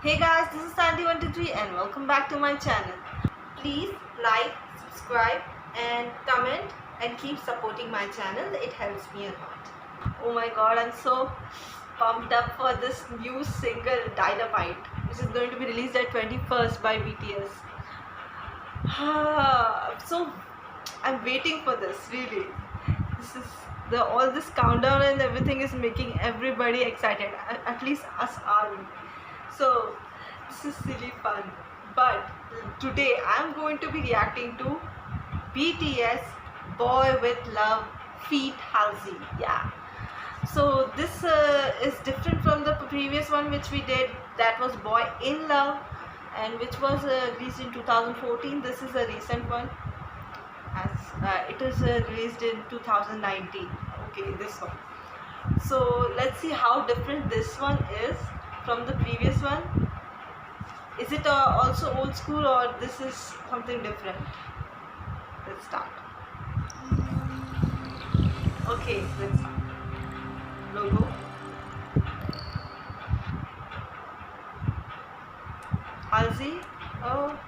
Hey guys, this is Sandy123 and welcome back to my channel. Please like, subscribe and comment and keep supporting my channel. It helps me a lot. Oh my god, I'm so pumped up for this new single Dynamite, which is going to be released at 21st by BTS. So I'm waiting for this, really. This is all this countdown and everything is making everybody excited, at least us are. So this is really fun. But today I'm going to be reacting to BTS Boy with Love feat Halsey. Yeah. So this is different from the previous one which we did. That was Boy in Love, and which was released in 2014. This is a recent one. As it is released in 2019. Okay, this one. So let's see how different this one is from the previous one. Is it also old school or this is something different? Let's start. Okay, let's start. Logo. Halsey. Oh,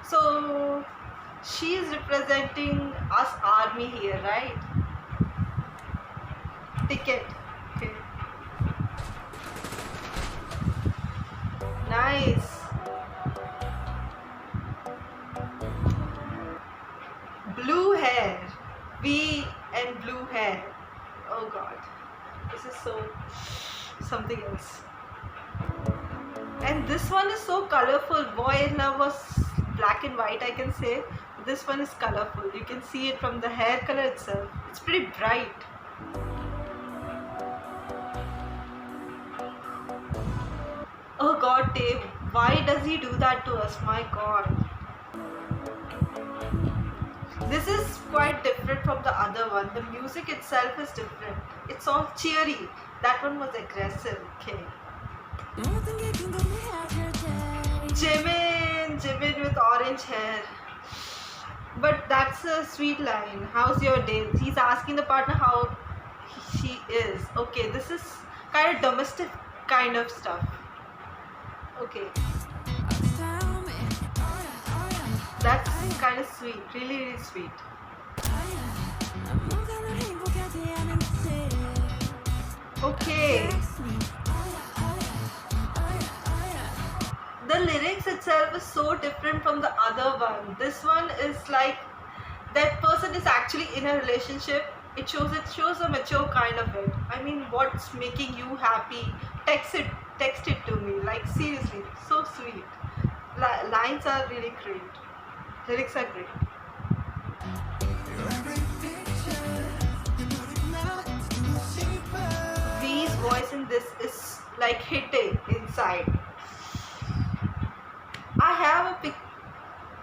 so she is representing us army here, right? Ticket. Okay. Nice. Blue hair. V and blue hair. Oh god. This is so something else. And this one is so colorful. Boy in Love was black and white, I can say. This one is colorful. You can see it from the hair color itself. It's pretty bright. Oh god, Dave, why does he do that to us? My god. This is quite different from the other one. The music itself is different. It's all cheery. That one was aggressive. Okay. Jimin with orange hair. But that's a sweet line. How's your day? He's asking the partner how she is. Okay, this is kind of domestic kind of stuff. Okay. That's kind of sweet. Really, really sweet. Okay. The lyrics itself is so different from the other one. This one is like that person is actually in a relationship. It shows a mature kind of it. I mean, what's making you happy? Text it to me. Like seriously, so sweet. Lines are really great. Lyrics are great. V's voice in this is like hitting inside.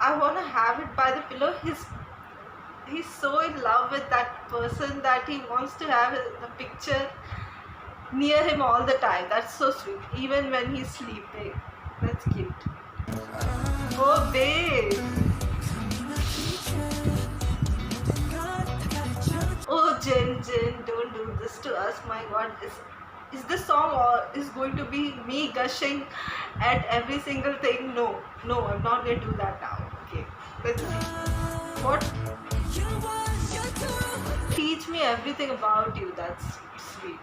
I want to have it by the pillow. He's so in love with that person that he wants to have the picture near him all the time. That's so sweet. Even when he's sleeping. That's cute. Oh babe. Oh Jin, don't do this to us. My god. Is this song or is going to be me gushing at every single thing? No, I'm not going to do that now. Okay, let's see. What? Teach me everything about you. That's sweet.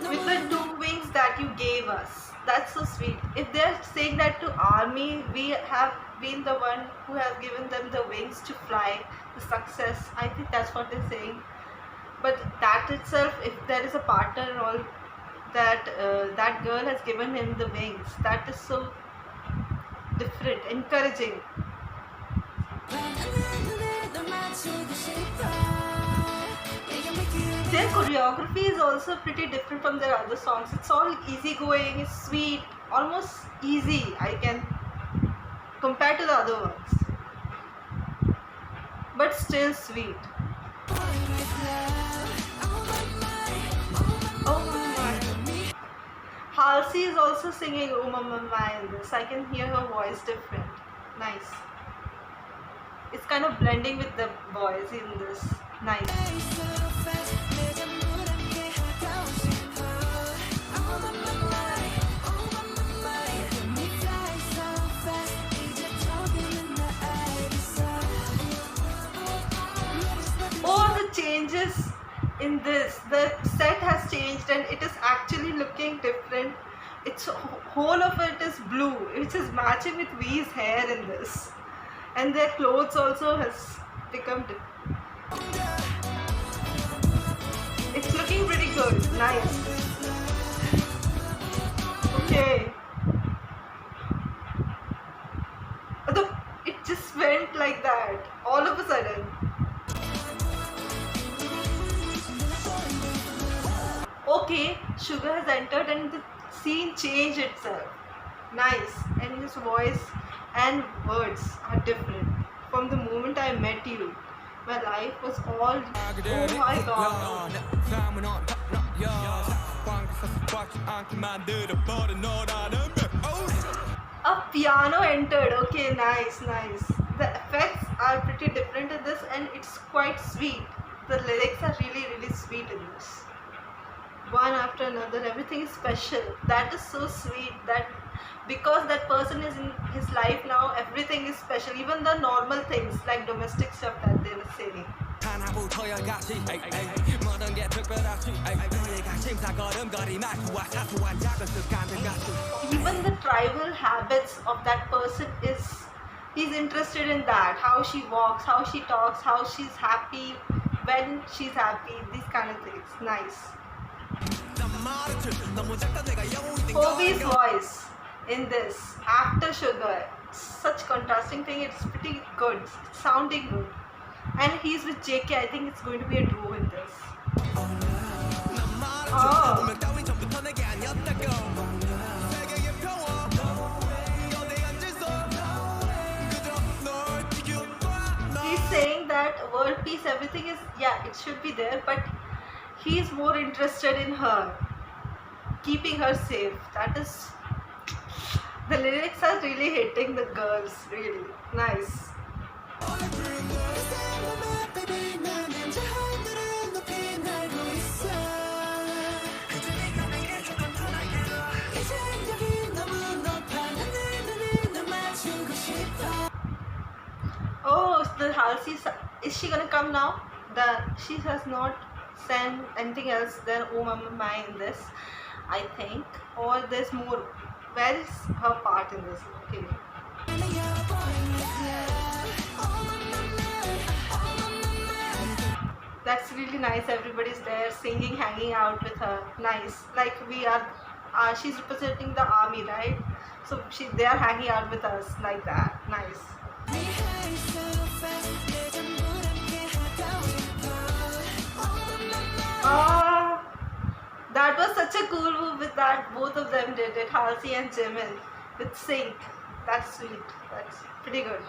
With the 2 wings that you gave us. That's so sweet. If they're saying that to army, we have been the one who have given them the wings to fly, the success. I think that's what they're saying. But that itself, if there is a partner and all, that girl has given him the wings. That is so different, encouraging. Their choreography is also pretty different from their other songs. It's all easygoing, it's sweet, almost easy, I can compare to the other ones. But still sweet. Oh my. Halsey is also singing Oh Mama Ma in this. I can hear her voice different. Nice. It's it's kind of blending with the boys in this. Nice. Oh, the changes in this. The set has changed and it is actually looking different. It's whole of it is blue, which is matching with V's hair in this. And their clothes also has become different. It's looking pretty good. Nice. Okay. It just went like that all of a sudden. Okay, Sugar has entered and the scene changed itself. Nice. And his voice and words are different. From the moment I met you, my life was all, oh my god. A piano entered. Okay, nice, nice. The effects are pretty different in this and it's quite sweet. The lyrics are really sweet in this. One after another, everything is special. That is so sweet that because that person is in his life now, everything is special. Even the normal things like domestic stuff that they were saying. Even the tribal habits of that person is, he's interested in that. How she walks, how she talks, how she's happy, when she's happy, these kind of things. Nice. Kobe's voice in this after Sugar, such contrasting thing. It's pretty good, it's sounding good, and he's with JK. I think it's going to be a duo in this. Oh. He's saying that world peace, everything is, yeah, it should be there, but he's more interested in her, keeping her safe. That is, the lyrics are really hitting the girls, really nice. Oh, the Halsey, is she gonna come now? She has not sent anything else than Oh Mama Mai in this, I think. Or there's more. Where is her part in this? Okay. That's really nice. Everybody's there singing, hanging out with her. Nice. Like we are, she's representing the army, right? So they are hanging out with us like that. Nice. That was such a cool move with that. Both of them did it, Halsey and Jimin, with sync. That's sweet. That's pretty good.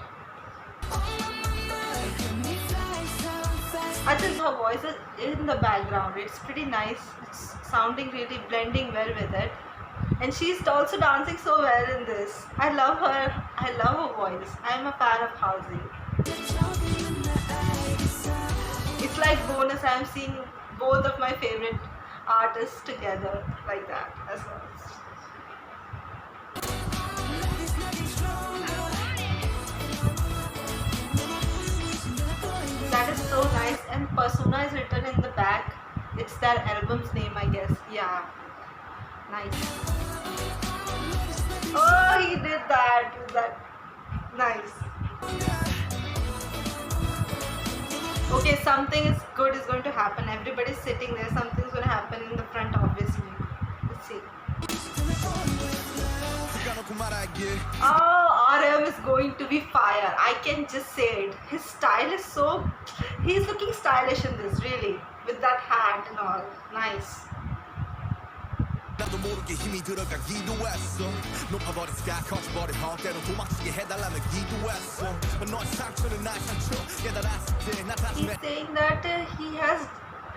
I think her voice is in the background. It's pretty nice. It's sounding really, blending well with it. And she's also dancing so well in this. I love her. I love her voice. I'm a fan of Halsey. It's like bonus. I'm seeing both of my favorite artists together like that as well. That is so nice, and Persona is written in the back. It's their album's name, I guess. Yeah, nice. Oh, he did that. Nice. Okay, something is good is going to happen. Everybody's sitting there. Something's going to happen in the front, obviously. Let's see. Oh, RM is going to be fire. I can just say it. His style is so... He's looking stylish in this, really. With that hat and all. Nice. He's saying that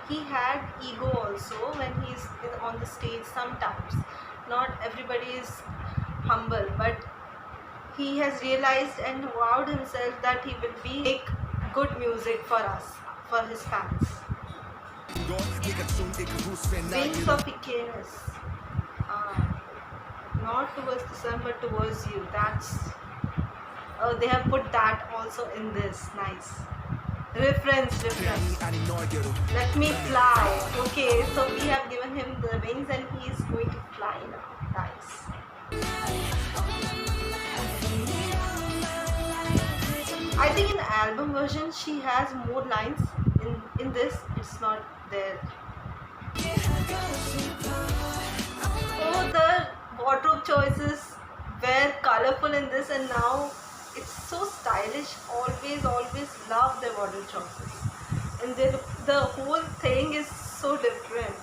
he had ego also when he's on the stage sometimes. Not everybody is humble, but he has realized and vowed himself that he will make good music for us, for his fans. Wings of Icarus. Not towards the sun but towards you. That's they have put that also in this. Nice. Reference. Let me fly. Okay, so we have given him the wings and he is going to fly now. Nice. I think in the album version she has more lines. In this it's not there. Oh, the wardrobe choices were colorful in this and now it's so stylish. Always love their wardrobe choices. And the whole thing is so different.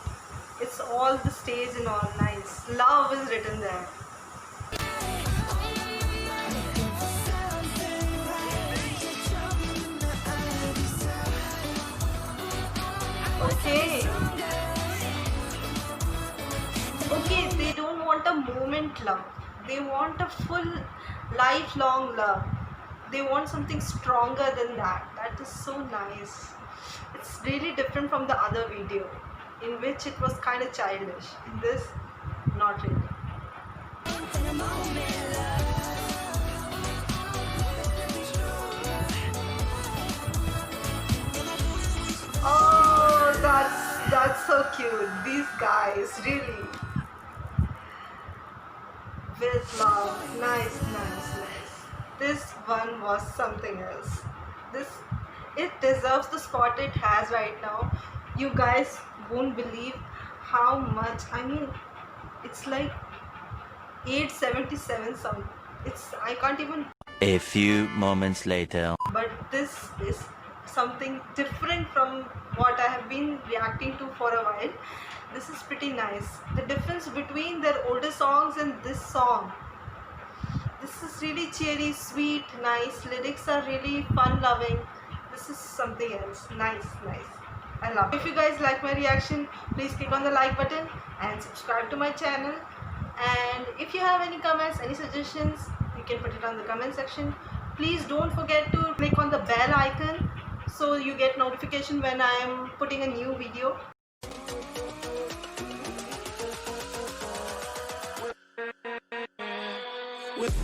It's all the stage and all nice. Love is written there. Okay, they don't want a moment love. They want a full lifelong love. They want something stronger than that. That is so nice. It's really different from the other video in which it was kind of childish. In this, not really. Oh, that's so cute. These guys, really. With love. Nice. This one was something else. It deserves the spot it has right now. You guys won't believe how much. I mean, it's like 877 something. I can't even. A few moments later. But this is something different from what I have been reacting to for a while. This is pretty nice. The difference between their older songs and this song. This is really cheery, sweet, nice. Lyrics are really fun-loving. This is something else. Nice. I love it. If you guys like my reaction, please click on the like button and subscribe to my channel. And if you have any comments, any suggestions, you can put it on the comment section. Please don't forget to click on the bell icon so you get notification when I am putting a new video. With